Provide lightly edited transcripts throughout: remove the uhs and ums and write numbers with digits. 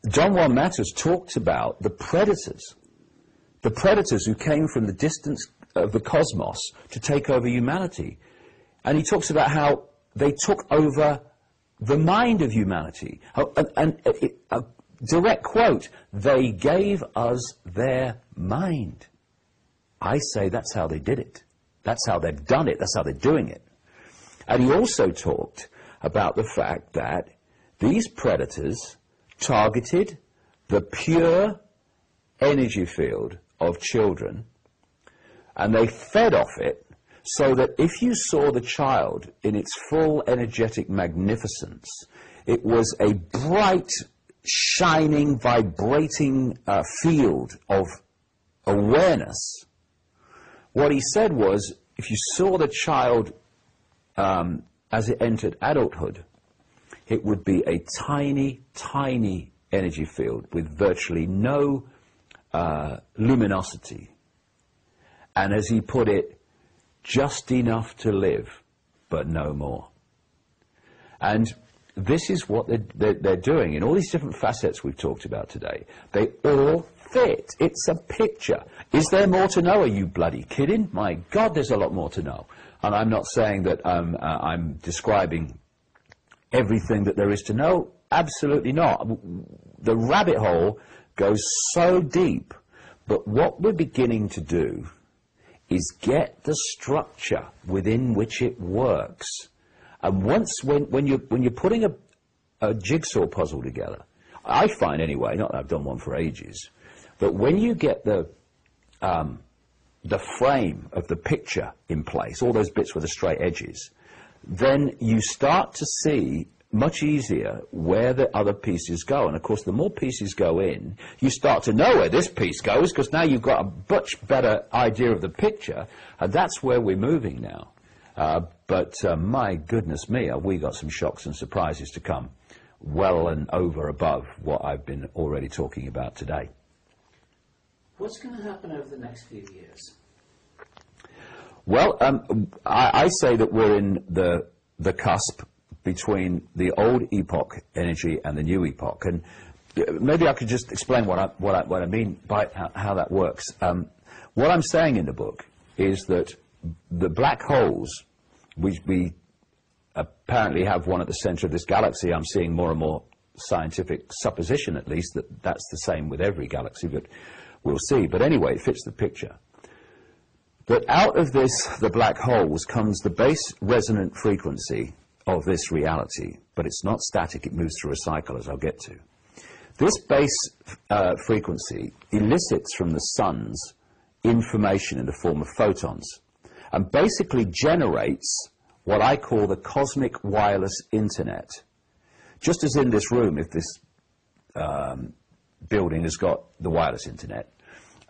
John Juan Matus talked about the predators who came from the distance of the cosmos to take over humanity. And he talks about how they took over the mind of humanity. And a direct quote, they gave us their mind. I say that's how they did it. That's how they've done it. That's how they're doing it. And he also talked about the fact that these predators targeted the pure energy field of children, and they fed off it so that if you saw the child in its full energetic magnificence, it was a bright, shining, vibrating field of awareness. What he said was, if you saw the child as it entered adulthood, it would be a tiny, tiny energy field with virtually no luminosity. And as he put it, just enough to live, but no more. And this is what they're doing in all these different facets we've talked about today. They all fit. It's a picture. Is there more to know? Are you bloody kidding? My God, there's a lot more to know. And I'm not saying that I'm describing everything that there is to know. Absolutely not. The rabbit hole goes so deep. But what we're beginning to do is get the structure within which it works. And when you're putting a jigsaw puzzle together, I find anyway, not that I've done one for ages, but when you get the frame of the picture in place, all those bits with the straight edges, then you start to see much easier where the other pieces go. And of course, the more pieces go in, you start to know where this piece goes, because now you've got a much better idea of the picture, and that's where we're moving now. But my goodness me, have we got some shocks and surprises to come, well and over above what I've been already talking about today. What's going to happen over the next few years? Well, I say that we're in the cusp between the old epoch energy and the new epoch, and maybe I could just explain what I mean by how that works. What I'm saying in the book is that the black holes, we apparently have one at the center of this galaxy. I'm seeing more and more scientific supposition, at least, that that's the same with every galaxy, but we'll see. But anyway, it fits the picture. That out of this, the black holes, comes the base resonant frequency of this reality, but it's not static, it moves through a cycle, as I'll get to. This base frequency elicits from the sun's information in the form of photons, and basically generates what I call the cosmic wireless internet. Just as in this room, if this building has got the wireless internet,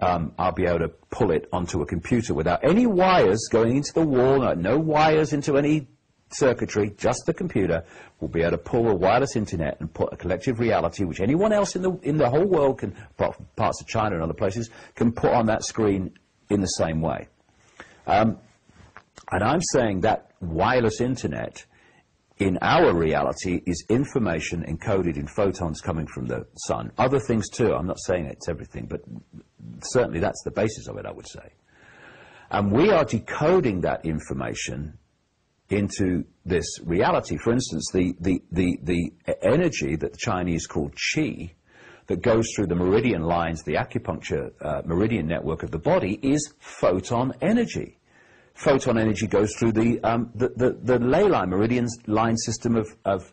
I'll be able to pull it onto a computer without any wires going into the wall, no wires into any circuitry, just the computer will be able to pull a wireless internet and put a collective reality, which anyone else in the whole world, can, apart from parts of China and other places, can put on that screen in the same way. And I'm saying that wireless internet in our reality is information encoded in photons coming from the sun. Other things too, I'm not saying it's everything, but certainly that's the basis of it, I would say. And we are decoding that information into this reality. For instance, the energy that the Chinese call qi, that goes through the meridian lines, the acupuncture meridian network of the body, is photon energy. Photon energy goes through the ley line, meridian line system of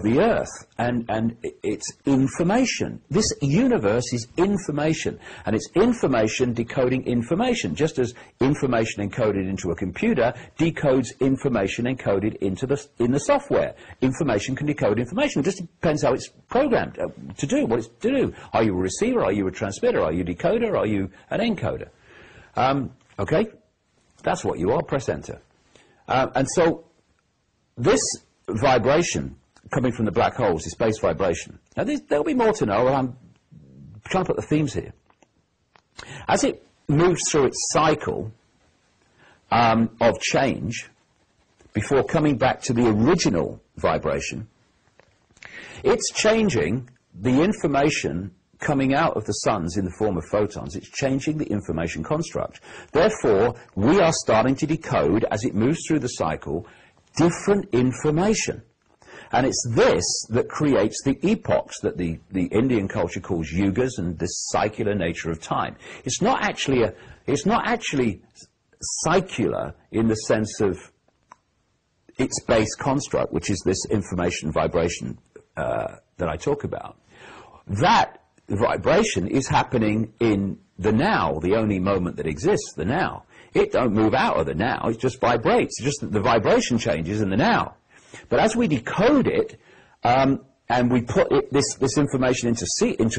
the Earth, and it's information. This universe is information, and it's information decoding information, just as information encoded into a computer decodes information encoded in the software. Information can decode information. It just depends how it's programmed to do what it's to do. Are you a receiver? Are you a transmitter? Are you a decoder? Are you an encoder? Okay, that's what you are. Press enter. And so this vibration coming from the black holes, this base vibration. Now, there'll be more to know, and I'm trying to put the themes here. As it moves through its cycle of change, before coming back to the original vibration, It's changing the information coming out of the suns in the form of photons. It's changing the information construct. Therefore, we are starting to decode, as it moves through the cycle, different information. And it's this that creates the epochs that the Indian culture calls yugas, and this cycular nature of time. It's not actually cycular in the sense of its base construct, which is this information vibration that I talk about. That vibration is happening in the now, the only moment that exists, the now. It don't move out of the now, it just vibrates. It's just that the vibration changes in the now. But as we decode it, and we put this information into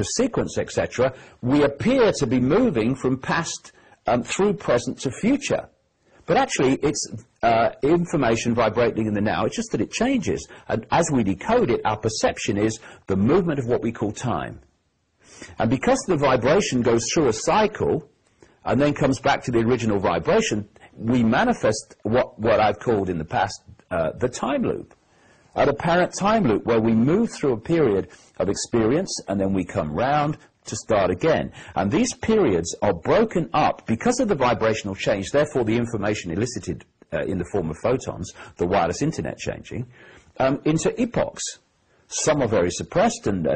sequence, etc., we appear to be moving from past through present to future. But actually, it's information vibrating in the now. It's just that it changes. And as we decode it, our perception is the movement of what we call time. And because the vibration goes through a cycle and then comes back to the original vibration, we manifest what I've called in the past the time loop, an apparent time loop where we move through a period of experience and then we come round to start again. And these periods are broken up because of the vibrational change, therefore the information elicited in the form of photons, the wireless internet changing, into epochs. Some are very suppressed and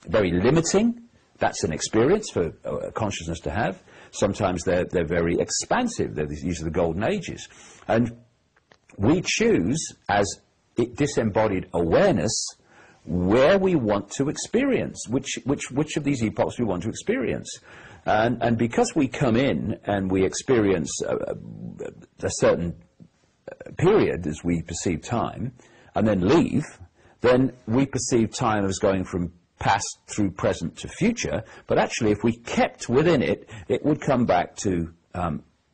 very limiting. That's an experience for consciousness to have. Sometimes they're very expansive. These are the golden ages. And we choose, as disembodied awareness, where we want to experience, which of these epochs we want to experience. And because we come in and we experience a certain period as we perceive time, and then leave, then we perceive time as going from past through present to future, but actually if we kept within it, it would come back to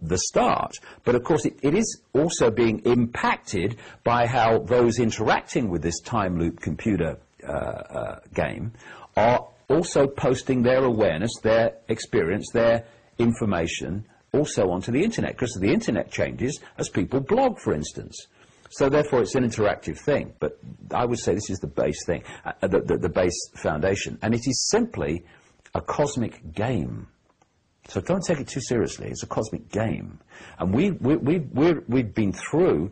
the start. But of course it is also being impacted by how those interacting with this time loop computer game are also posting their awareness, their experience, their information also onto the internet, because the internet changes as people blog, for instance. So therefore it's an interactive thing, but I would say this is the base thing, the base foundation, and it is simply a cosmic game. So don't take it too seriously. It's a cosmic game, and we've been through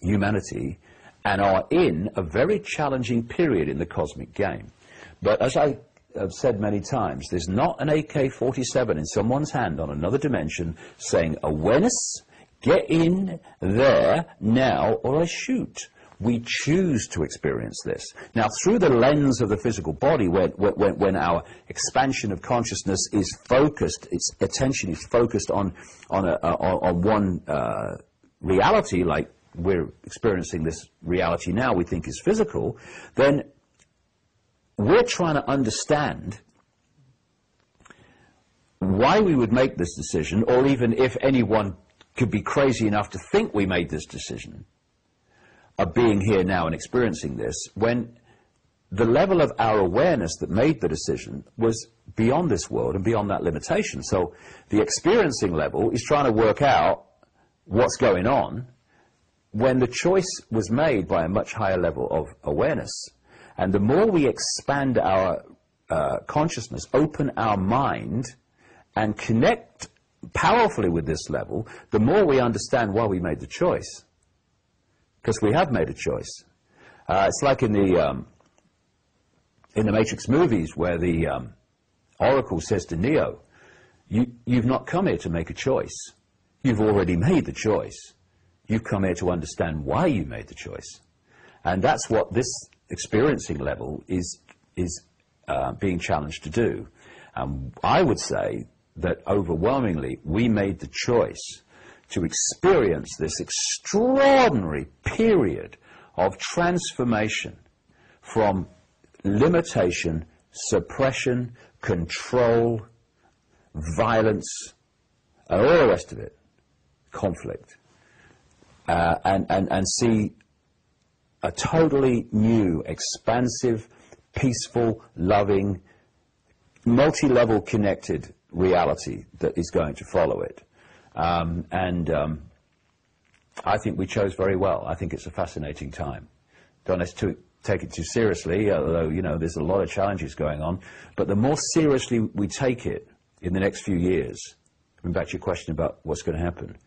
humanity and are in a very challenging period in the cosmic game. But as I have said many times, there's not an AK-47 in someone's hand on another dimension saying, awareness, get in there now or I shoot. We choose to experience this. Now, through the lens of the physical body, when our expansion of consciousness is focused, its attention is focused on one reality, like we're experiencing this reality now we think is physical, then we're trying to understand why we would make this decision, or even if anyone could be crazy enough to think we made this decision of being here now and experiencing this, when the level of our awareness that made the decision was beyond this world and beyond that limitation. So the experiencing level is trying to work out what's going on when the choice was made by a much higher level of awareness. And the more we expand our consciousness, open our mind, and connect powerfully with this level, the more we understand why we made the choice. Because we have made a choice. It's like in the Matrix movies where the Oracle says to Neo, you've not come here to make a choice. You've already made the choice. You've come here to understand why you made the choice. And that's what this experiencing level is being challenged to do. I would say that overwhelmingly we made the choice to experience this extraordinary period of transformation from limitation, suppression, control, violence, and all the rest of it, conflict, and see a totally new, expansive, peaceful, loving, multi-level connected reality that is going to follow it. I think we chose very well. I think it's a fascinating time. Don't let's take it too seriously, although, you know, there's a lot of challenges going on. But the more seriously we take it in the next few years, coming back to your question about what's going to happen,